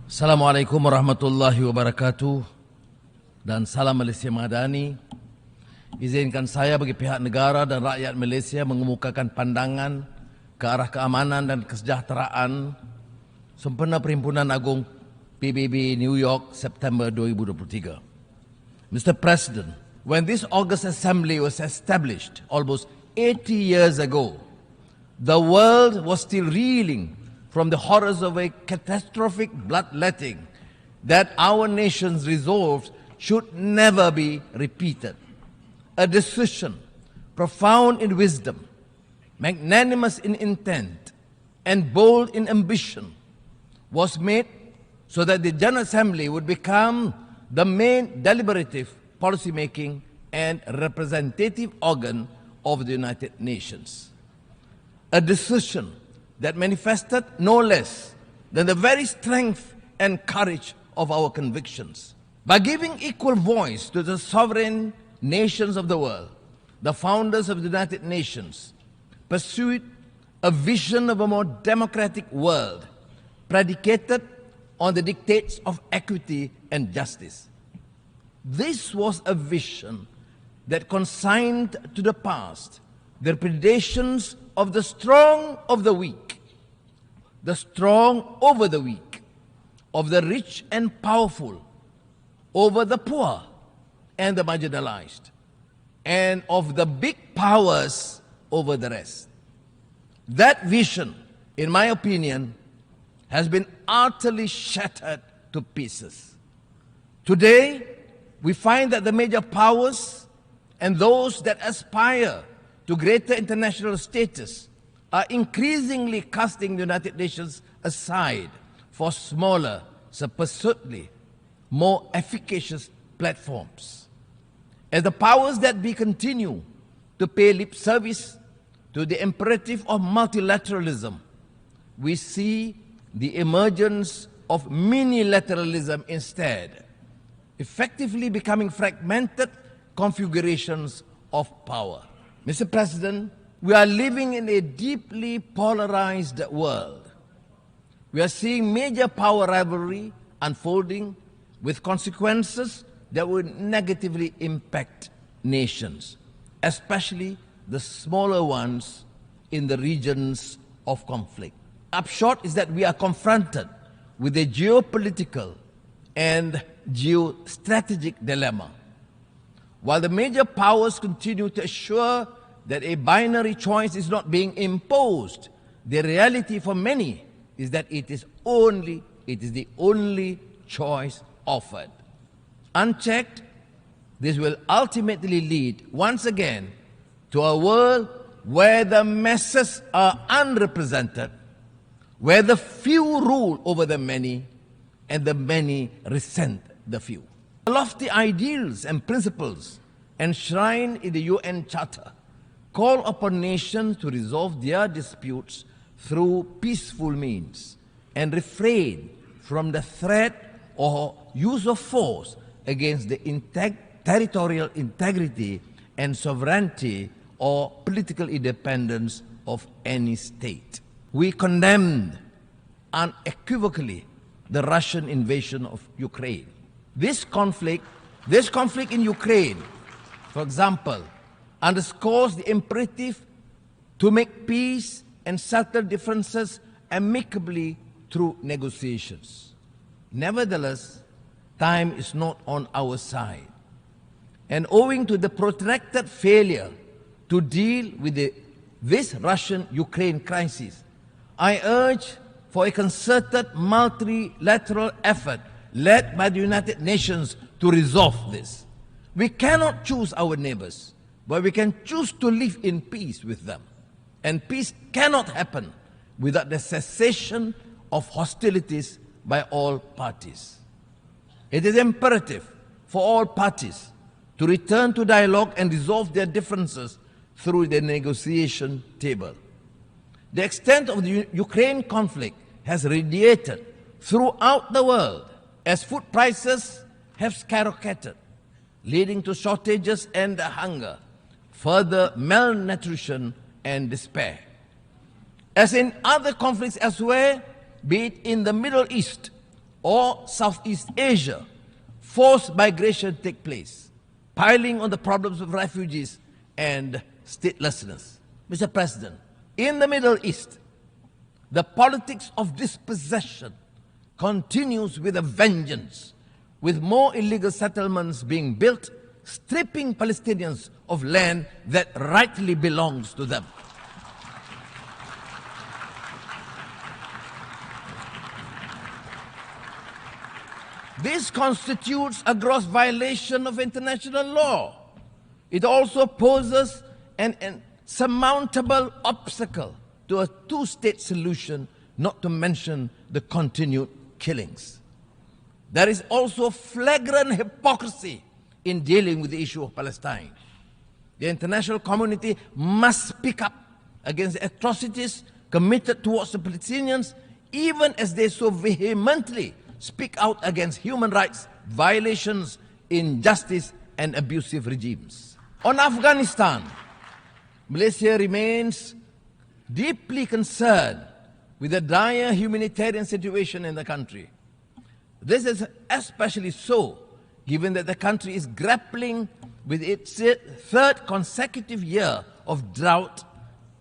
Assalamualaikum warahmatullahi wabarakatuh dan salam Malaysia Madani. Izinkan saya bagi pihak negara dan rakyat Malaysia mengemukakan pandangan ke arah keamanan dan kesejahteraan sempena Perhimpunan Agung PBB New York September 2023. Mr. President, when this August Assembly was established almost 80 years ago, the world was still reeling from the horrors of a catastrophic bloodletting that our nation's resolved should never be repeated. A decision profound in wisdom, magnanimous in intent, and bold in ambition was made so that the General Assembly would become the main deliberative, policy-making, and representative organ of the United Nations. A decision that manifested no less than the very strength and courage of our convictions. By giving equal voice to the sovereign nations of the world, the founders of the United Nations pursued a vision of a more democratic world predicated on the dictates of equity and justice. This was a vision that consigned to the past the predations of the strong of the weak, the strong over the weak, of the rich and powerful over the poor and the marginalized, and of the big powers over the rest. That vision, in my opinion, has been utterly shattered to pieces. Today, we find that the major powers and those that aspire to greater international status are increasingly casting the United Nations aside for smaller, supposedly more efficacious platforms. As the powers that be continue to pay lip service to the imperative of multilateralism, we see the emergence of minilateralism instead, effectively becoming fragmented configurations of power. Mr. President, we are living in a deeply polarized world. We are seeing major power rivalry unfolding with consequences that will negatively impact nations, especially the smaller ones in the regions of conflict. Upshot is that we are confronted with a geopolitical and geostrategic dilemma. While the major powers continue to assure that a binary choice is not being imposed, the reality for many is that it is the only choice offered. Unchecked, this will ultimately lead once again to a world where the masses are unrepresented, where the few rule over the many, and the many resent the few. The lofty ideals and principles enshrined in the UN Charter call upon nations to resolve their disputes through peaceful means and refrain from the threat or use of force against the territorial integrity and sovereignty or political independence of any state. We condemned unequivocally the Russian invasion of Ukraine. This conflict in Ukraine, for example, underscores the imperative to make peace and settle differences amicably through negotiations. Nevertheless, time is not on our side. And owing to the protracted failure to deal with this Russian-Ukraine crisis, I urge for a concerted multilateral effort led by the United Nations to resolve this. We cannot choose our neighbors, but we can choose to live in peace with them. And peace cannot happen without the cessation of hostilities by all parties. It is imperative for all parties to return to dialogue and resolve their differences through the negotiation table. The extent of the Ukraine conflict has radiated throughout the world as food prices have skyrocketed, leading to shortages and hunger, further malnutrition and despair. As in other conflicts elsewhere, be it in the Middle East or Southeast Asia, forced migration take place, piling on the problems of refugees and statelessness. Mr. President, in the Middle East, the politics of dispossession continues with a vengeance, with more illegal settlements being built, stripping Palestinians of land that rightly belongs to them. This constitutes a gross violation of international law. It also poses an insurmountable obstacle to a two-state solution, not to mention the continued killings. There is also flagrant hypocrisy in dealing with the issue of Palestine. The international community must speak up against the atrocities committed towards the Palestinians, even as they so vehemently speak out against human rights violations, injustice, and abusive regimes. On Afghanistan, Malaysia remains deeply concerned with the dire humanitarian situation in the country. This is especially so given that the country is grappling with its third consecutive year of drought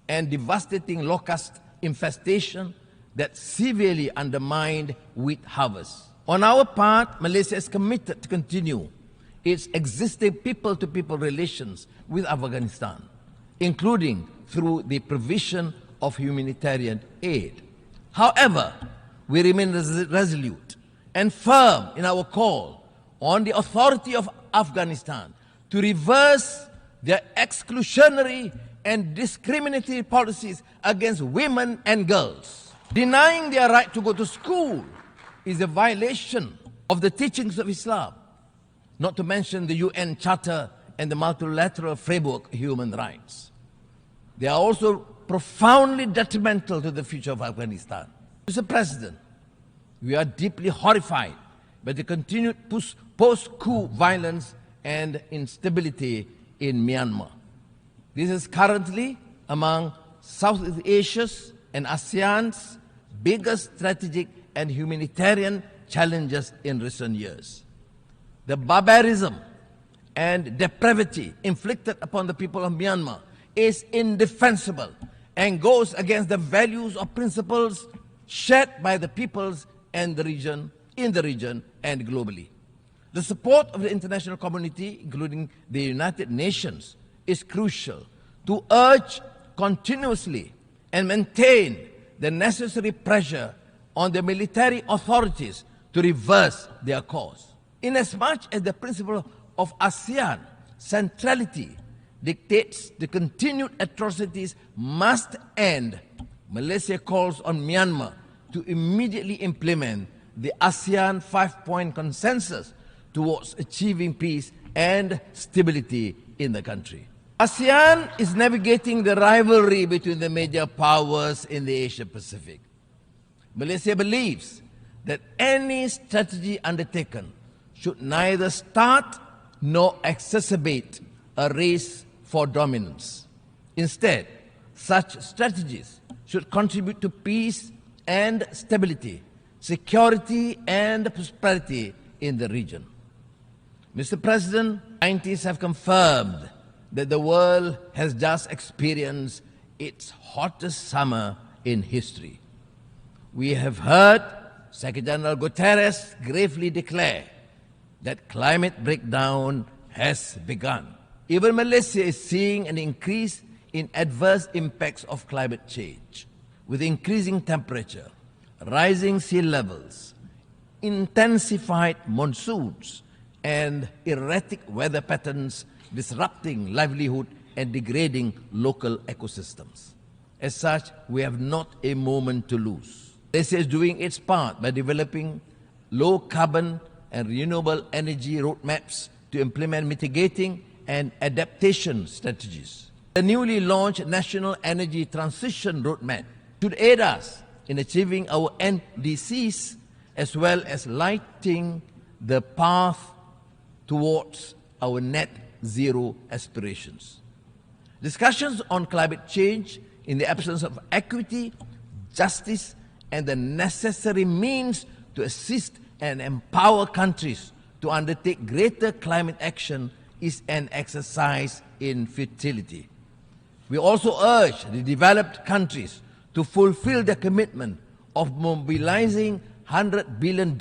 and devastating locust infestation that severely undermined wheat harvests. On our part, Malaysia is committed to continue its existing people-to-people relations with Afghanistan, including through the provision of humanitarian aid. However, we remain resolute and firm in our call on the authority of Afghanistan to reverse their exclusionary and discriminatory policies against women and girls. Denying their right to go to school is a violation of the teachings of Islam, not to mention the UN Charter and the multilateral framework of human rights. They are also profoundly detrimental to the future of Afghanistan. Mr. President, we are deeply horrified by the continued post-coup violence and instability in Myanmar. This is currently among Southeast Asia's and ASEAN's biggest strategic and humanitarian challenges in recent years. The barbarism and depravity inflicted upon the people of Myanmar is indefensible and goes against the values or principles shared by the peoples and the region, in the region and globally. The support of the international community, including the United Nations, is crucial to urge continuously and maintain the necessary pressure on the military authorities to reverse their course. Inasmuch as the principle of ASEAN centrality dictates the continued atrocities must end, Malaysia calls on Myanmar to immediately implement the ASEAN 5-point consensus towards achieving peace and stability in the country. ASEAN is navigating the rivalry between the major powers in the Asia Pacific. Malaysia believes that any strategy undertaken should neither start nor exacerbate a race for dominance. Instead, such strategies should contribute to peace and stability, security and prosperity in the region. Mr. President, scientists have confirmed that the world has just experienced its hottest summer in history. We have heard Secretary General Guterres gravely declare that climate breakdown has begun. Even Malaysia is seeing an increase in adverse impacts of climate change, with increasing temperature, rising sea levels, intensified monsoons, and erratic weather patterns disrupting livelihood and degrading local ecosystems. As such, we have not a moment to lose. Malaysia is doing its part by developing low-carbon and renewable energy roadmaps to implement mitigating and adaptation strategies. The newly launched National Energy Transition Roadmap should aid us in achieving our NDCs as well as lighting the path towards our net zero aspirations. Discussions on climate change in the absence of equity, justice, and the necessary means to assist and empower countries to undertake greater climate action is an exercise in futility. We also urge the developed countries to fulfill their commitment of mobilizing $100 billion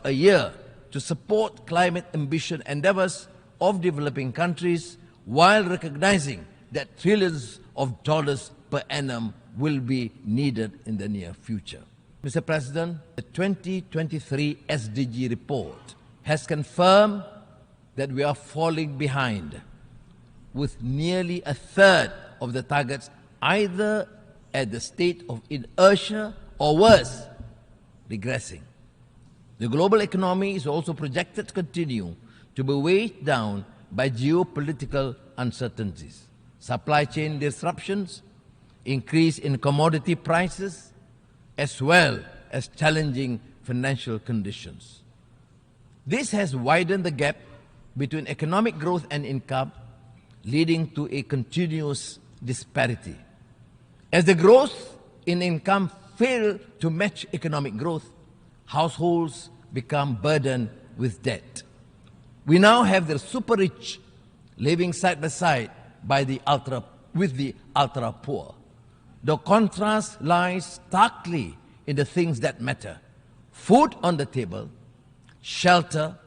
a year to support climate ambition endeavors of developing countries, while recognizing that trillions of dollars per annum will be needed in the near future. Mr. President, the 2023 SDG report has confirmed that we are falling behind, with nearly a third of the targets either at the state of inertia or worse, regressing. The global economy is also projected to continue to be weighed down by geopolitical uncertainties, supply chain disruptions, increase in commodity prices, as well as challenging financial conditions. This has widened the gap between economic growth and income, leading to a continuous disparity. As the growth in income fails to match economic growth, households become burdened with debt. We now have the super rich living side by side with the ultra poor. The contrast lies starkly in the things that matter: food on the table, shelter,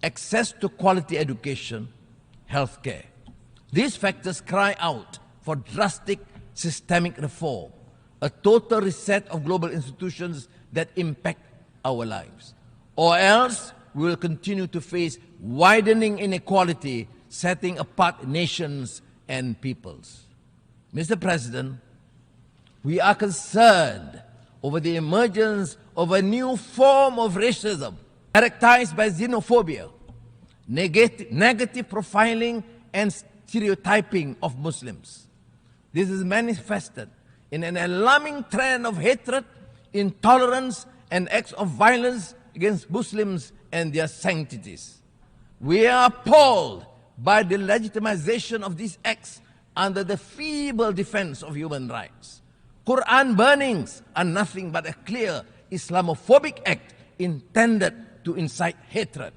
access to quality education, healthcare. These factors cry out for drastic systemic reform, a total reset of global institutions that impact our lives. Or else we will continue to face widening inequality, setting apart nations and peoples. Mr. President, we are concerned over the emergence of a new form of racism characterized by xenophobia, negative profiling, and stereotyping of Muslims. This is manifested in an alarming trend of hatred, intolerance, and acts of violence against Muslims and their sanctities. We are appalled by the legitimization of these acts under the feeble defense of human rights. Quran burnings are nothing but a clear Islamophobic act intended to incite hatred.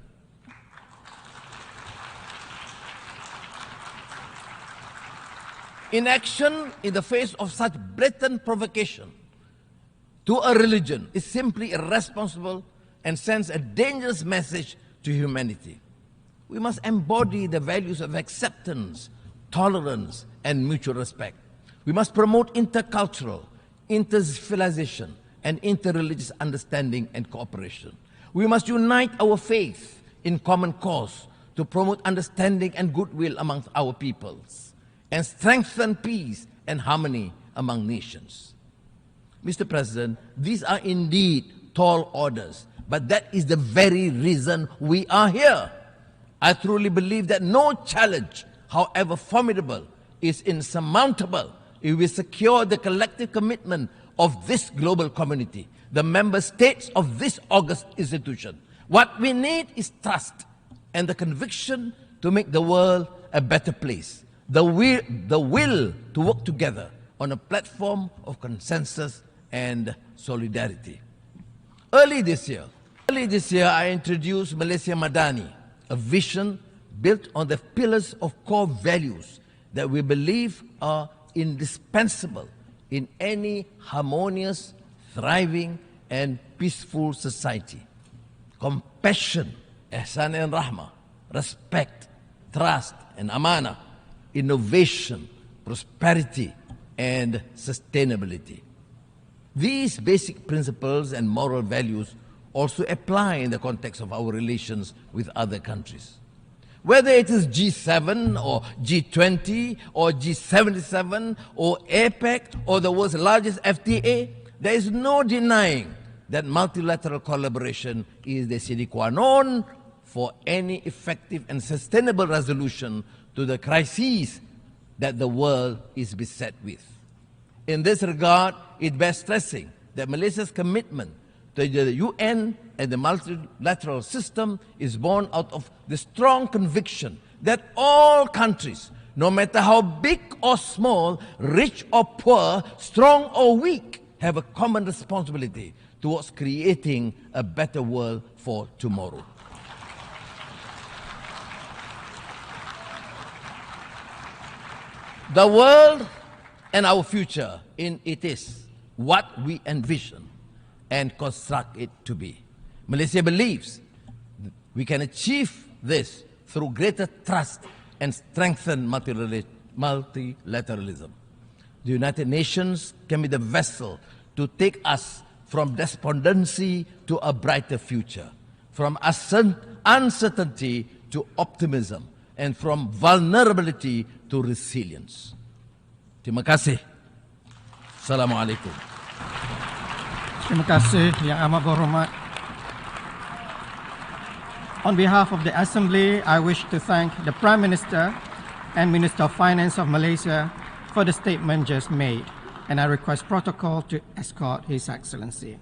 Inaction in the face of such blatant provocation to a religion is simply irresponsible and sends a dangerous message to humanity. We must embody the values of acceptance, tolerance, and mutual respect. We must promote intercultural, intercivilization, and interreligious understanding and cooperation. We must unite our faith in common cause to promote understanding and goodwill amongst our peoples, and strengthen peace and harmony among nations. Mr. President, these are indeed tall orders, but that is the very reason we are here. I truly believe that no challenge, however formidable, is insurmountable if we secure the collective commitment of this global community, the member states of this august institution. What we need is trust and the conviction to make the world a better place. The will to work together on a platform of consensus and solidarity. Early this year, I introduced Malaysia Madani, a vision built on the pillars of core values that we believe are indispensable in any harmonious, thriving, and peaceful society. Compassion, ihsan and rahmah, respect, trust and amanah, innovation, prosperity, and sustainability. These basic principles and moral values also apply in the context of our relations with other countries. Whether it is G7 or G20 or G77 or APEC or the world's largest FTA, there is no denying that multilateral collaboration is the sine qua non for any effective and sustainable resolution to the crises that the world is beset with. In this regard, it bears stressing that Malaysia's commitment to the UN and the multilateral system is born out of the strong conviction that all countries, no matter how big or small, rich or poor, strong or weak, have a common responsibility to towards creating a better world for tomorrow. The world and our future it is what we envision and construct it to be. Malaysia believes we can achieve this through greater trust and strengthen multilateralism. The United Nations can be the vessel to take us from despondency to a brighter future, from uncertainty to optimism, and from vulnerability to resilience. Terima kasih. Assalamualaikum. Terima kasih Yang Amat Berhormat. On behalf of the Assembly, I wish to thank the Prime Minister and Minister of Finance of Malaysia for the statement just made, and I request protocol to escort His Excellency.